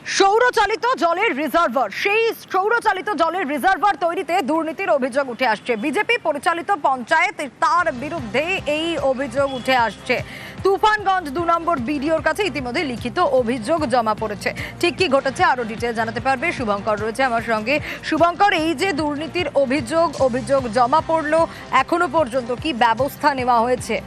সৌরচালিত জলের রিজার্ভার, সেই সৌরচালিত জলের রিজার্ভার তৈরিতে দুর্নীতির অভিযোগ উঠে আসছে। বিজেপি পরিচালিত পঞ্চায়েত, তার বিরুদ্ধে এই অভিযোগ উঠে আসছে। তুফানগঞ্জ 2 নম্বর বিডিওর কাছে ইতিমধ্যে লিখিত অভিযোগ জমা পড়েছে। ঠিক কি ঘটেছে আরো ডিটেল জানাতে পারবে শুভঙ্কর রয়েছে আমার সঙ্গে। শুভঙ্কর, এই যে দুর্নীতির অভিযোগ জমা পড়লো, এখনো পর্যন্ত কি ব্যবস্থা নেওয়া হয়েছে?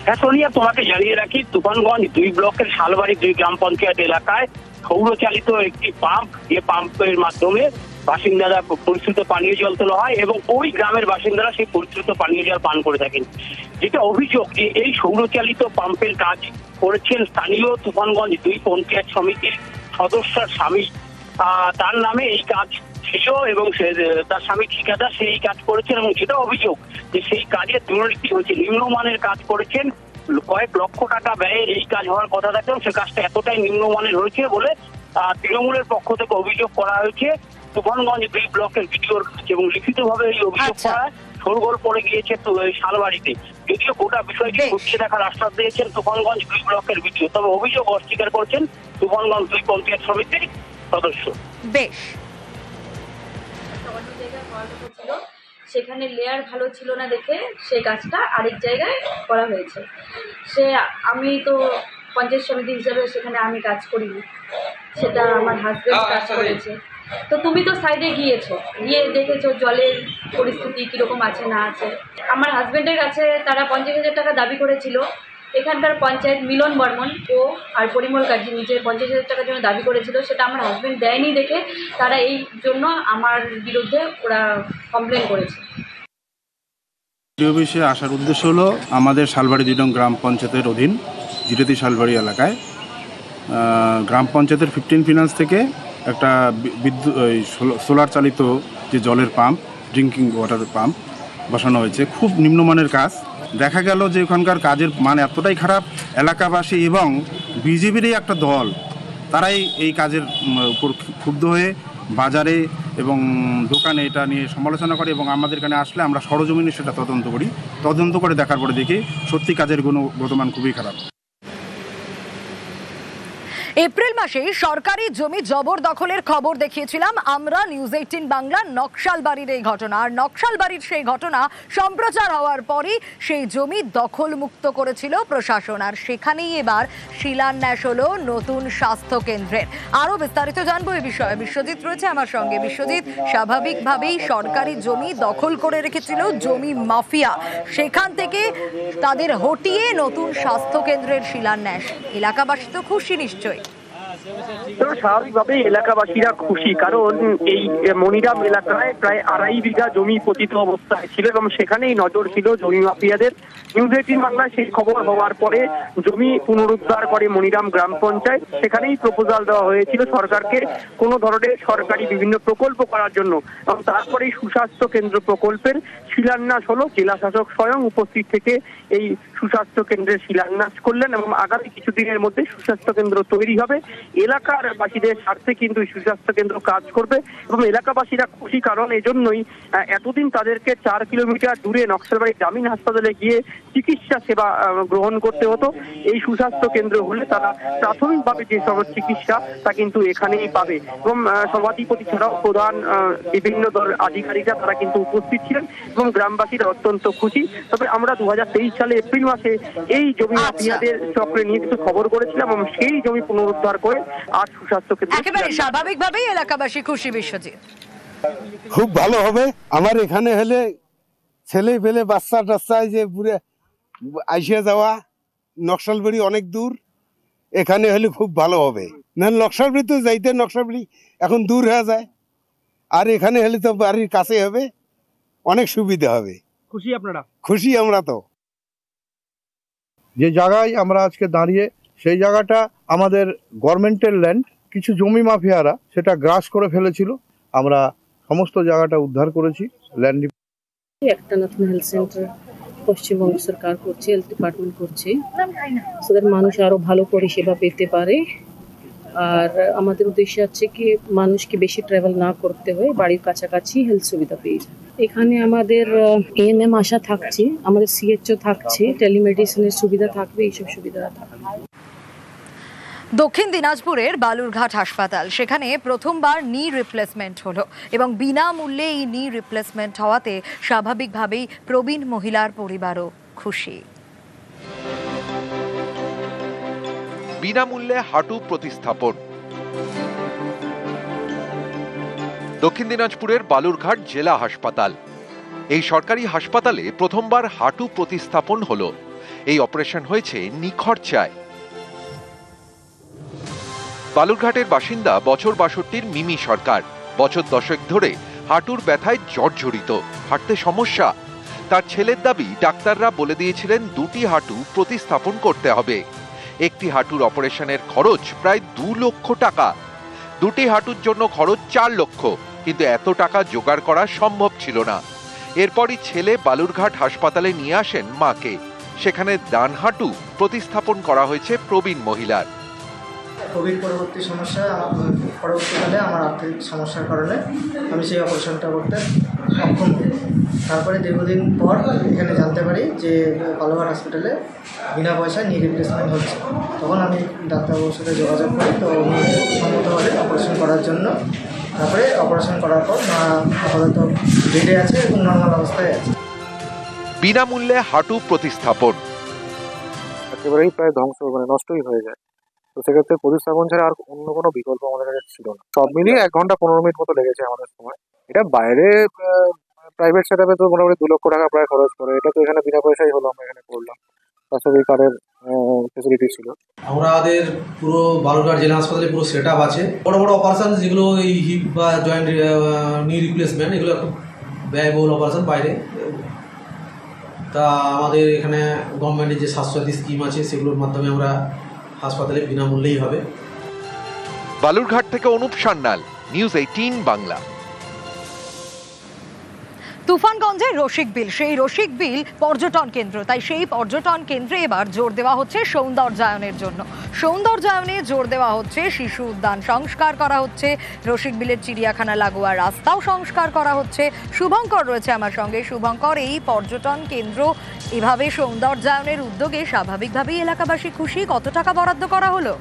হ্যাঁ সোনিয়া, তোমাকে জানিয়ে রাখি, তুফানগঞ্জ 2 ব্লকের শালবাড়ি 2 গ্রাম পঞ্চায়েত এলাকায় সৌরচালিত একটি পাম্প, যে পাম্পের মাধ্যমে বাসিন্দারা পরিশ্রুত পানীয় জল তোলা হয় এবং ওই গ্রামের বাসিন্দারা সেই পরিশ্রুত পানীয় জল পান করে থাকেন। যেটা অভিযোগ, যে এই সৌরচালিত পাম্পের কাজ করেছেন স্থানীয় তুফানগঞ্জ 2 পঞ্চায়েত সমিতির সদস্যর স্বামী। তার নামে এই কাজ ছিল এবং তার স্বামী ঠিকাদার সেই কাজ করেছেন এবং যেটা অভিযোগ যে সেই কাজে দুর্নীতি হয়েছে, নিম্নমানের কাজ করেছেন, কয়েক লক্ষ টাকা ব্যয়ে এই কাজ হওয়ার কথা থাকলেও সে কাজটা এতটাই নিম্নমানের হয়েছে বলে তৃণমূলের পক্ষ থেকে অভিযোগ করা হয়েছে তুফানগঞ্জ 2 ব্লকের বিডিওর কাছে এবং লিখিতভাবে এই অভিযোগ করায় শোরগোল পড়ে গিয়েছে তো শালবাড়িতে। যদিও গোটা বিষয়টি ঘুরছে দেখার আশ্বাস দিয়েছেন তুফানগঞ্জ 2 ব্লকের বিডিও, তবে অভিযোগ অস্বীকার করছেন তুফানগঞ্জ 2 পঞ্চায়েত সমিতির সদস্য। বেশ, সেখানে লেয়ার ভালো ছিল না দেখে সেই কাজটা আরেক জায়গায় করা হয়েছে। আমি তো পঞ্চায়েত সমিতি হিসাবে সেখানে আমি কাজ করিনি, সেটা আমার হাজবেন্ড কাজ করেছে। তো তুমি তো সাইডে গিয়ে দেখেছো জলের পরিস্থিতি কীরকম আছে না আছে। আমার হাজবেন্ডের কাছে তারা 50,000 টাকা দাবি করেছিল। এখানকার পঞ্চায়েত মিলন বর্মন ও আর পরিমল কাজী নিজে 50,000 টাকার জন্য দাবি করেছিল, সেটা আমার হাজবেন্ড দেয়নি দেখে তারা এই জন্য আমার বিরুদ্ধে ওরা কমপ্লেন করেছে। অফিসে আসার উদ্দেশ্য হলো আমাদের শালবাড়ি 2 নং গ্রাম পঞ্চায়েতের অধীন জিরেতি শালবাড়ি এলাকায় গ্রাম পঞ্চায়েতের 15 ফিনান্স থেকে একটা সোলার চালিত যে জলের পাম্প, ড্রিঙ্কিং ওয়াটার পাম্প বসানো হয়েছে। খুব নিম্নমানের কাজ। দেখা গেল যে ওখানকার কাজের মান এতটাই খারাপ, এলাকাবাসী এবং বিজেপিরই একটা দল তারাই এই কাজের উপর ক্ষুব্ধ হয়ে বাজারে এবং দোকানে এটা নিয়ে সমালোচনা করে এবং আমাদের এখানে আসলে আমরা সরজমিনে সেটা তদন্ত করে দেখার পরে দেখি সত্যি কাজের গুণগত মান খুবই খারাপ। এপ্রিল মাসে সরকারি জমি জবরদখলের খবর দেখিয়েছিলাম আমরা নিউজ 18 বাংলা। নকশালবাড়ির এই ঘটনা, আর নকশালবাড়ির সেই ঘটনা সম্প্রচার হওয়ার পরই সেই জমি দখল মুক্ত করেছিল প্রশাসন, আর সেখানেই এবার শিলান্যাস হলো নতুন স্বাস্থ্য কেন্দ্রের। আরো বিস্তারিত জানবো এই বিষয়ে, বিশ্বজিৎ রয়েছে আমার সঙ্গে। বিশ্বজিৎ, স্বাভাবিকভাবেই সরকারি জমি দখল করে রেখেছিল জমি মাফিয়া, সেখান থেকে তাদের হটিয়ে নতুন স্বাস্থ্য কেন্দ্রের শিলান্যাস। এলাকাবাসী তো খুশি নিশ্চয়ই? স্বাভাবিকভাবেই এলাকাবাসীরা খুশি, কারণ এই মনিরাম এলাকায় প্রায় 2.5 বিঘা জমি পতিত অবস্থায় ছিল এবং সেখানেই নজর ছিল জমি মাফিয়াদের। নিউজ 18 বাংলায় সেই খবর হওয়ার পরে জমি পুনরুদ্ধার করে মনিরাম গ্রাম পঞ্চায়েত। সেখানেই প্রপোজাল দেওয়া হয়েছিল সরকারকে কোনো ধরনের সরকারি বিভিন্ন প্রকল্প করার জন্য, এবং তারপরেই সুস্বাস্থ্য কেন্দ্র প্রকল্পের শিলান্যাস হলো। জেলা শাসক স্বয়ং উপস্থিত থেকে এই সুস্বাস্থ্য কেন্দ্রের শিলান্যাস করলেন এবং আগামী কিছুদিনের মধ্যে সুস্বাস্থ্য কেন্দ্র তৈরি হবে। এলাকার বাসীদের স্বার্থে কিন্তু সুস্বাস্থ্য কেন্দ্র কাজ করবে এবং এলাকাবাসীরা খুশি, কারণ এজন্যই এতদিন তাদেরকে 4 কিলোমিটার দূরে নকশালবাড়ি গ্রামীণ হাসপাতালে গিয়ে চিকিৎসা সেবা গ্রহণ করতে হতো। এই সুস্বাস্থ্য কেন্দ্র হলে তারা প্রাথমিকভাবে যে সব চিকিৎসা তা কিন্তু এখানেই পাবে এবং সভাধিপতি ছাড়াও প্রধান বিভিন্ন দল আধিকারিকরা তারা কিন্তু উপস্থিত ছিলেন এবং গ্রামবাসীরা অত্যন্ত খুশি। তবে আমরা 2023 সালে এপ্রিল মাসে এই জমি মাফিয়াদের চক্রে নিয়ে কিছু খবর করেছিলাম এবং সেই জমি পুনরুদ্ধার করে আর সুস্বাস্থ্য কেন্দ্র। একেবারে স্বাভাবিকভাবেই এলাকাবাসী খুশি। বিশ্বজিৎ, খুব ভালো হবে। আমার এখানে হলে ছেলে পেলে বাচ্চা টাচ্চায় যে পুরে আইসিয়া যাওয়া, নকশালবাড়ি অনেক দূর, এখানে হলে খুব ভালো হবে। না নকশালবাড়ি তো যাইতে নকশালবাড়ি এখন দূর হয়ে যায়, আর এখানে হলে তো বাড়ির কাছে হবে, অনেক সুবিধা হবে। খুশি আপনারা? খুশি আমরা তো। যে জায়গায় আমরা আজকে দাঁড়িয়ে, সেই জায়গাটা আমাদের গভর্নমেন্টের ল্যান্ড, কিছু জমি মাফিয়ারা সেটা গ্রাস করে ফেলেছিল। আমরা সমস্ত জায়গাটা উদ্ধার করেছি। ল্যান্ড একটা নতুন হেলথ সেন্টার পশ্চিমবঙ্গ সরকার করছে, হেলথ ডিপার্টমেন্ট করছে, সেদের মানুষ আরো ভালো পরিষেবা পেতে পারে। আর আমাদের উদ্দেশ্য আছে কি মানুষকে বেশি ট্রাভেল না করতে হয়, বাড়ির কাছাকাছি হেলথ সুবিধা পেয়ে যায়। এখানে আমাদের এএনএম আশা থাকছে, আমাদের সিএচও থাকছে, টেলিমেডিসিনের সুবিধা থাকবে, এইসব সুবিধা থাকবে। দক্ষিণ দিনাজপুরের বালুরঘাট হাসপাতাল, সেখানে প্রথমবার নি রিপ্লেসমেন্ট হলো এবং বিনামূল্যে এই নি রিপ্লেসমেন্ট হওয়াতে স্বাভাবিকভাবেই প্রবীণ মহিলার পরিবারও খুশি। বিনামূল্যে হাঁটু প্রতিস্থাপন। দক্ষিণ দিনাজপুরের বালুরঘাট জেলা হাসপাতাল, এই সরকারি হাসপাতালে প্রথমবার হাঁটু প্রতিস্থাপন হলো। এই অপারেশন হয়েছে নিখরচায়। বালুরঘাটের বাসিন্দা বছর ৬২-র মিমি সরকার বছর ১০ ধরে হাঁটুর ব্যথায় জর্জরিত, হাঁটতে সমস্যা। তার ছেলের দাবি, ডাক্তাররা বলে দিয়েছিলেন দুটি হাঁটু প্রতিস্থাপন করতে হবে। একটি হাঁটুর অপারেশনের খরচ প্রায় ২ লক্ষ টাকা, দুটি হাঁটুর জন্য খরচ ৪ লক্ষ, কিন্তু এত টাকা জোগাড় করা সম্ভব ছিল না। এরপরই ছেলে বালুরঘাট হাসপাতালে নিয়ে আসেন মাকে। সেখানে ডান হাঁটু প্রতিস্থাপন করা হয়েছে প্রবীণ মহিলার। কোভিড পরবর্তীকালে আমার আর্থিক সমস্যার কারণে আমি সেই অপারেশনটা করতে সক্ষম হই। তারপরে দীর্ঘদিন পর এখানে জানতে পারি যে বালুরঘাট হসপিটালে বিনা পয়সায় নি রিপ্লেসমেন্ট হচ্ছে। তখন আমি ডাক্তারবাবুর সাথে যোগাযোগ করি, তো উনি সম্মত হলেন অপারেশন করার জন্য। তারপরে অপারেশন করার পর মা আপাতত বেডে আছে এবং নর্মাল অবস্থায় আছে। বিনামূল্যে হাঁটু প্রতিস্থাপন একেবারেই প্রায় ধ্বংস, নষ্টই হয়ে যায়। তো সেক্ষেত্রে প্রতিস্থাপন ছাড়া আর অন্য কোনো বিকল্প আমাদের কাছে ছিল না। সব মিলিয়ে 1 ঘন্টা 15 মিনিট মতো লেগেছে আমাদের সময়। এটা বাইরে প্রাইভেট সেট আপে তো মোটামুটি 2 লক্ষ টাকা প্রায় খরচ করে, এটা তো এখানে বিনা পয়সাই হলো। আমরা এখানে করলাম, তাছাড়া এই কার্ডের ফেসিলিটি ছিল। আমাদের পুরো বালুরঘাট জেলা হাসপাতালে পুরো সেট আপ আছে। বড় বড় অপারেশন যেগুলো এই হিপ বা জয়েন্ট নি রিপ্লেসমেন্ট, এগুলো একটু ব্যয়বহুল অপারেশন বাইরে। তা আমাদের এখানে গভর্নমেন্টের যে স্বাস্থ্যসাথী স্কিম আছে, সেগুলোর মাধ্যমে আমরা হাসপাতালে বিনামূল্যেই হবে। বালুরঘাট থেকে অনুপ সান্যাল, নিউজ 18 বাংলা। তুফানগঞ্জের রসিকবিল, সেই রসিকবিল পর্যটন কেন্দ্র, তাই সেই পর্যটন কেন্দ্রে এবার জোর দেওয়া হচ্ছে সৌন্দর্যায়নের জন্য। সৌন্দর্যায়নে জোর দেওয়া হচ্ছে, শিশু উদ্যান সংস্কার করা হচ্ছে, রসিকবিলের চিড়িয়াখানা লাগোয়া রাস্তাও সংস্কার করা হচ্ছে। শুভঙ্কর রয়েছে আমার সঙ্গে। শুভঙ্কর, এই পর্যটন কেন্দ্র এভাবে সৌন্দর্যায়নের উদ্যোগে স্বাভাবিকভাবেই এলাকাবাসী খুশি। কত টাকা বরাদ্দ করা হলো?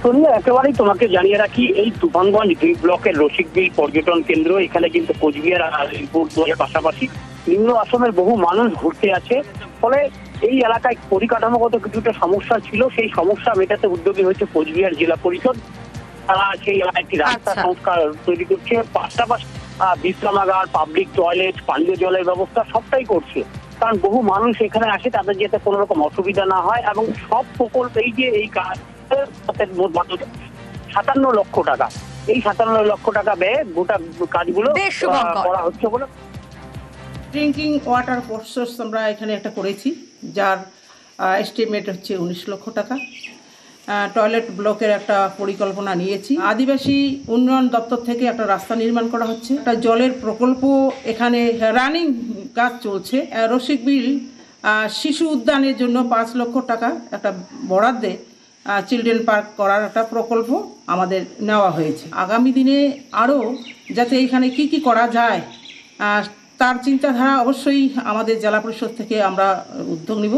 সোনিয়া, একেবারেই তোমাকে জানিয়ে রাখি, এই তুফানগঞ্জ 2 ব্লকের রসিকবিল পর্যটন কেন্দ্র, এখানে কিন্তু কোচবিহার আর আলিপুরদুয়ারের পাশাপাশি নিম্ন আসামের বহু মানুষ ঘুরতে আছে। ফলে এই এলাকায় পরিকাঠামোগত কিছুটা সমস্যা ছিল, সেই সমস্যা মেটাতে উদ্যোগী হয়েছে কোচবিহার জেলা পরিষদ। তারা সেই এলাকায় একটি রাস্তা সংস্কার তৈরি করছে, পাশাপাশি বিশ্রামাগার, পাবলিক টয়লেট, পানীয় জলের ব্যবস্থা সবটাই করছে। কারণ বহু মানুষ এখানে আসে, তাদের যাতে কোনো রকম অসুবিধা না হয়। এবং সব প্রকল্প, এই যে এই কাজ 57 লক্ষ টাকা, এই 57 লক্ষ টাকা ব্যয়ে গোটা কাজগুলো করা হচ্ছে বলে। ড্রিঙ্কিং ওয়াটার সোর্স আমরা এখানে একটা করেছি, যার এস্টিমেট হচ্ছে 19 লক্ষ টাকা। টয়লেট ব্লকের একটা পরিকল্পনা নিয়েছি। আদিবাসী উন্নয়ন দপ্তর থেকে একটা রাস্তা নির্মাণ করা হচ্ছে। একটা জলের প্রকল্প এখানে রানিং কাজ চলছে। রসিকবিল শিশু উদ্যানের জন্য 5 লক্ষ টাকা একটা বরাদ্দে চিলড্রেন পার্ক করার একটা প্রকল্প আমাদের নেওয়া হয়েছে। আগামী দিনে আরও যাতে এখানে কি করা যায় তার চিন্তাধারা অবশ্যই আমাদের জেলা পরিষদ থেকে আমরা উদ্যোগ নিব।